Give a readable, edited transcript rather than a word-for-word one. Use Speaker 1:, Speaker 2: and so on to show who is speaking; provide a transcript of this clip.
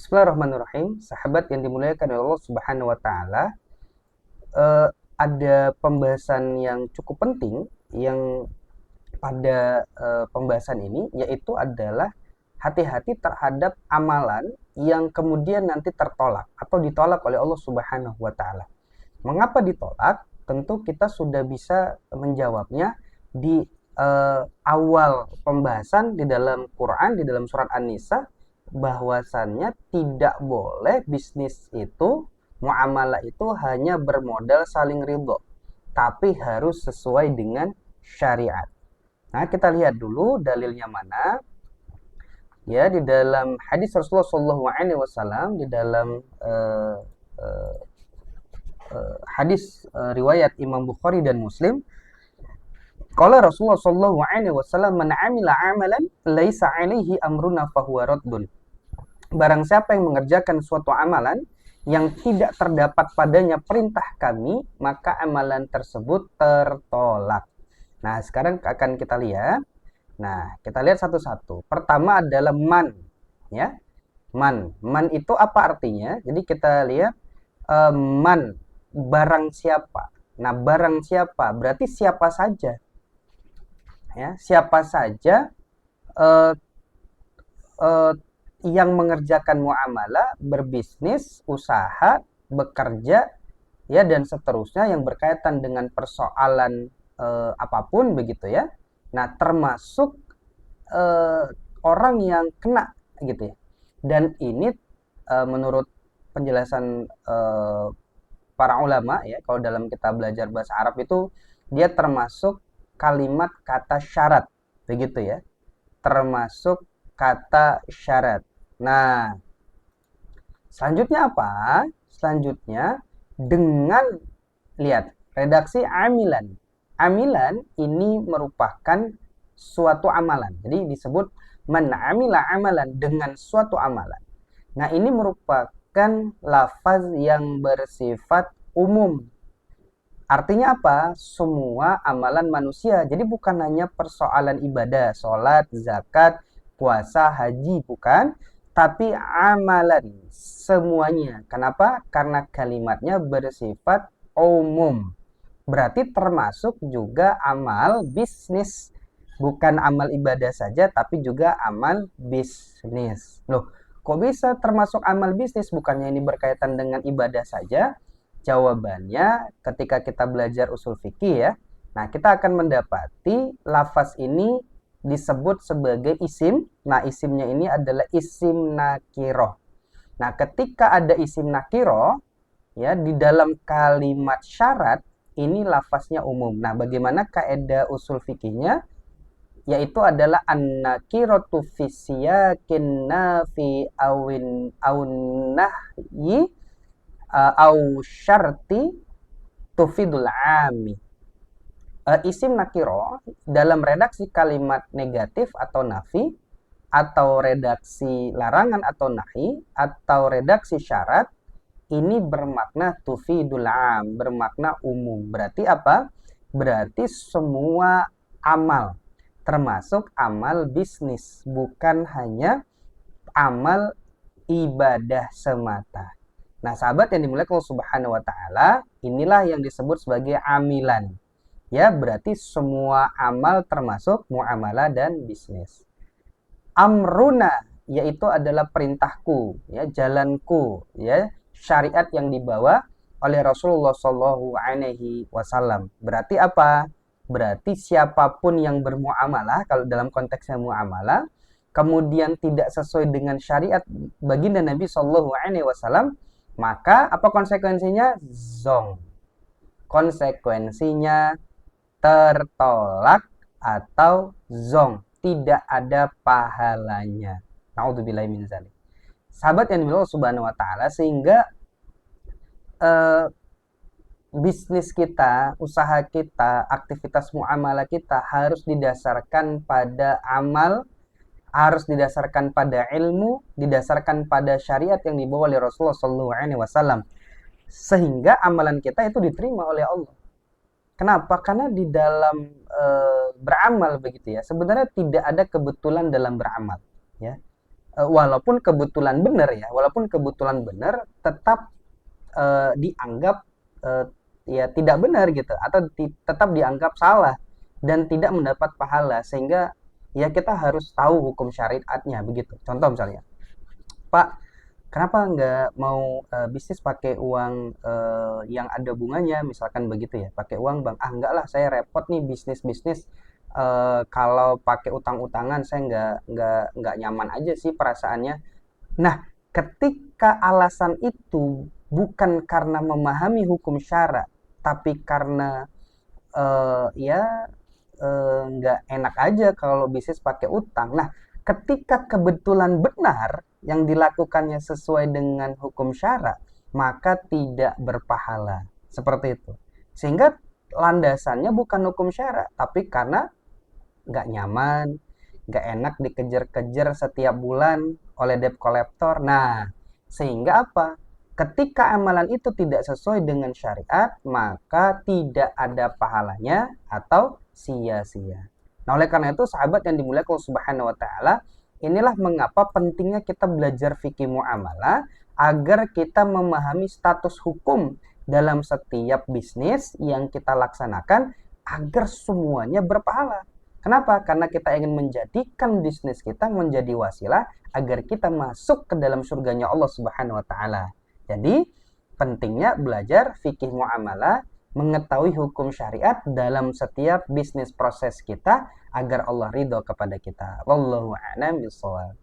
Speaker 1: Bismillahirrahmanirrahim. Sahabat yang dimuliakan oleh Allah Subhanahu wa taala, ada pembahasan yang cukup penting yang pada pembahasan ini, yaitu adalah hati-hati terhadap amalan yang kemudian nanti tertolak atau ditolak oleh Allah Subhanahu wa taala. Mengapa ditolak? Tentu kita sudah bisa menjawabnya di awal pembahasan di dalam Quran, di dalam surat An-Nisa, bahwasannya tidak boleh bisnis itu, muamalah itu hanya bermodal saling ridho, tapi harus sesuai dengan syariat. Nah, kita lihat dulu dalilnya mana. Ya, di dalam hadis Rasulullah SAW, di dalam uh, hadis riwayat Imam Bukhari dan Muslim, qala Rasulullah SAW, man amila amalan laisa alaihi amruna fahuwa raddun. Barang siapa yang mengerjakan suatu amalan yang tidak terdapat padanya perintah kami, maka amalan tersebut tertolak. Nah, sekarang akan kita lihat. Nah, kita lihat satu-satu. Pertama adalah man, ya. Man. Man itu apa artinya? Jadi kita lihat man, barang siapa. Nah, barang siapa berarti siapa saja. Ya, siapa saja uh, uh, yang mengerjakan muamalah, berbisnis, usaha, bekerja, ya dan seterusnya yang berkaitan dengan persoalan apapun begitu ya. Nah, termasuk orang yang kena gitu ya. Dan ini menurut penjelasan para ulama ya, kalau dalam kita belajar bahasa Arab itu dia termasuk kalimat kata syarat begitu ya. Termasuk kata syarat. Nah, selanjutnya apa? Selanjutnya dengan lihat redaksi amilan. Amilan ini merupakan suatu amalan. Jadi disebut man amila amalan, dengan suatu amalan. Nah, ini merupakan lafaz yang bersifat umum. Artinya apa? Semua amalan manusia. Jadi bukan hanya persoalan ibadah, sholat, zakat, puasa, haji, bukan. Tapi amalan semuanya. Kenapa? Karena kalimatnya bersifat umum. Berarti termasuk juga amal bisnis. Bukan amal ibadah saja, tapi juga amal bisnis. Loh, kok bisa termasuk amal bisnis? Bukannya ini berkaitan dengan ibadah saja? Jawabannya ketika kita belajar usul fikih ya. Nah, kita akan mendapati lafaz ini disebut sebagai isim. Nah, isimnya ini adalah isim nakiroh. Nah, ketika ada isim nakiroh, ya di dalam kalimat syarat, ini lafaznya umum. Nah, bagaimana kaidah usul fikihnya? Yaitu adalah an-nakiratu fi siyakin nafi awin nahyi au syarti tufidul ami. Isim nakiro dalam redaksi kalimat negatif atau nafi, atau redaksi larangan atau nahi, atau redaksi syarat, ini bermakna tufidul am, bermakna umum. Berarti apa? Berarti semua amal, termasuk amal bisnis, bukan hanya amal ibadah semata. Nah, sahabat yang dimuliakan Allah Subhanahu wa taala, inilah yang disebut sebagai amilan. Ya, berarti semua amal termasuk muamalah dan bisnis. Amruna yaitu adalah perintahku, ya, jalanku, ya, syariat yang dibawa oleh Rasulullah Shallallahu Alaihi Wasallam. Berarti apa? Berarti siapapun yang bermuamalah, kalau dalam konteksnya muamalah, kemudian tidak sesuai dengan syariat baginda Nabi Shallallahu Alaihi Wasallam, maka apa konsekuensinya? Zong. Konsekuensinya tertolak atau zong, tidak ada pahalanya. Nauzubillahi min dzalik. Sahabat yang dimiliki Allah Subhanahu wa taala, sehingga bisnis kita, usaha kita, aktivitas muamalah kita harus didasarkan pada amal, harus didasarkan pada ilmu, didasarkan pada syariat yang dibawa oleh Rasulullah SAW, sehingga amalan kita itu diterima oleh Allah. Kenapa? Karena di dalam beramal begitu ya, sebenarnya tidak ada kebetulan dalam beramal, ya. walaupun kebetulan benar ya, walaupun kebetulan benar tetap dianggap ya tidak benar gitu, atau tetap dianggap salah dan tidak mendapat pahala, sehingga ya kita harus tahu hukum syariatnya begitu. Contoh misalnya, Pak, kenapa nggak mau bisnis pakai uang yang ada bunganya, misalkan begitu ya, pakai uang bank. Ah, enggak lah, saya repot nih bisnis-bisnis. Kalau pakai utang-utangan saya nggak nyaman aja sih perasaannya. Nah, ketika alasan itu bukan karena memahami hukum syara, tapi karena ya nggak enak aja kalau bisnis pakai utang. Nah, ketika kebetulan benar yang dilakukannya sesuai dengan hukum syara, maka tidak berpahala. Seperti itu. Sehingga landasannya bukan hukum syara, tapi karena nggak nyaman, nggak enak dikejar-kejar setiap bulan oleh debt collector. Nah, sehingga apa? Ketika amalan itu tidak sesuai dengan syariat, maka tidak ada pahalanya atau sia-sia. Nah, oleh karena itu, sahabat yang dimuliakan Allah Subhanahu wa taala, inilah mengapa pentingnya kita belajar fikih muamalah agar kita memahami status hukum dalam setiap bisnis yang kita laksanakan agar semuanya berpahala. Kenapa? Karena kita ingin menjadikan bisnis kita menjadi wasilah agar kita masuk ke dalam surganya Allah Subhanahu wa taala. Jadi, pentingnya belajar fikih muamalah, mengetahui hukum syariat dalam setiap bisnis proses kita agar Allah ridho kepada kita. Wallahu a'lam bishawab.